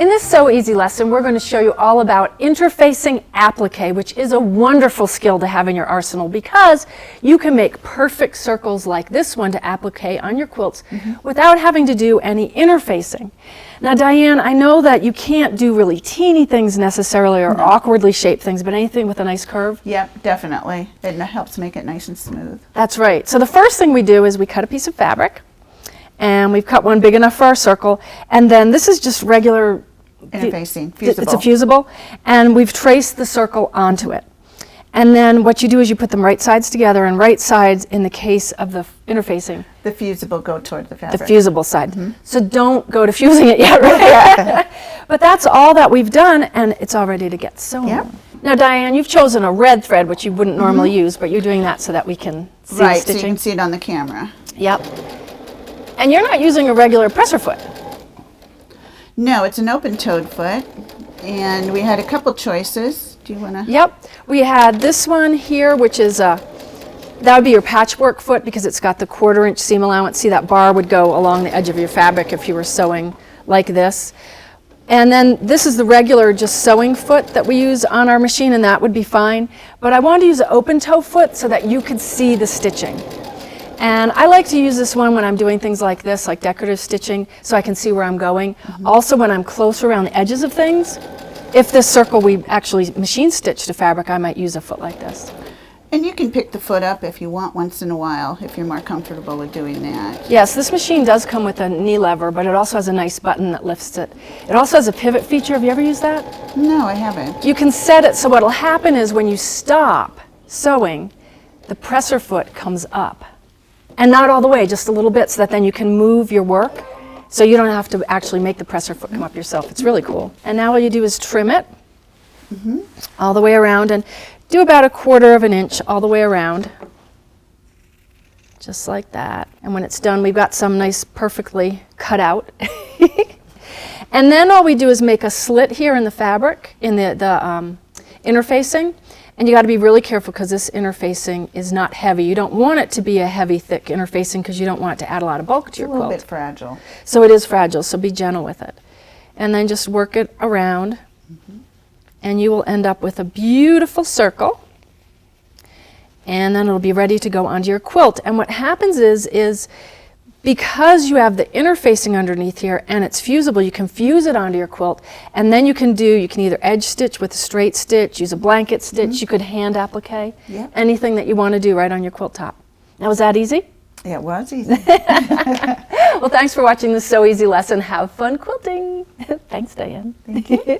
In this So Easy lesson, we're going to show you all about interfacing applique, which is a wonderful skill to have in your arsenal because you can make perfect circles like this one to applique on your quilts without having to do any interfacing. Now, Diane, I know that you can't do really teeny things necessarily or awkwardly shaped things, but anything with a nice curve? Yep, definitely. It helps make it nice and smooth. That's right. So the first thing we do is we cut a piece of fabric. And we've cut one big enough for our circle, and then this is just regular interfacing, fusible. It's a fusible, and we've traced the circle onto it. And then what you do is you put them right sides together, and right sides, in the case of the interfacing, the fusible go toward the fabric. the fusible side. So don't go to fusing it yet, right? But that's all that we've done, and it's all ready to get sewn. Yep. Now, Diane, you've chosen a red thread, which you wouldn't normally use, but you're doing that so that we can see the Right, stitching. so you can see it on the camera. Yep. And you're not using a regular presser foot. No, it's an open-toed foot, and we had a couple choices. Do you want to? Yep. We had this one here, which is that would be your patchwork foot because it's got the 1/4 inch seam allowance. See, that bar would go along the edge of your fabric if you were sewing like this. And then this is the regular just sewing foot that we use on our machine, and that would be fine. But I wanted to use an open toe foot so that you could see the stitching. And I like to use this one when I'm doing things like this, like decorative stitching, so I can see where I'm going. Also, when I'm close around the edges of things, if this circle we actually machine stitch to fabric, I might use a foot like this. And you can pick the foot up if you want once in a while, if you're more comfortable with doing that. Yes, this machine does come with a knee lever, but it also has a nice button that lifts it. It also has a pivot feature. Have you ever used that? No, I haven't. You can set it so what'll happen is when you stop sewing, the presser foot comes up. And not all the way, just a little bit, so that then you can move your work so you don't have to actually make the presser foot come up yourself. It's really cool. And now all you do is trim it all the way around and do about 1/4 inch all the way around, just like that. And when it's done, we've got some nice perfectly cut out. And then all we do is make a slit here in the fabric, in the interfacing. And you got to be really careful because this interfacing is not heavy. You don't want it to be a heavy, thick interfacing because you don't want it to add a lot of bulk to your quilt. A little bit fragile. So it is fragile, so be gentle with it. And then just work it around, and you will end up with a beautiful circle. And then it'll be ready to go onto your quilt. And what happens is because you have the interfacing underneath here and it's fusible, you can fuse it onto your quilt, and then you can either edge stitch with a straight stitch, use a blanket stitch, you could hand applique, anything that you want to do right on your quilt top. Now, was that easy? It was easy. Well, thanks for watching this So Easy lesson. Have fun quilting. Thanks, Diane. Thank you.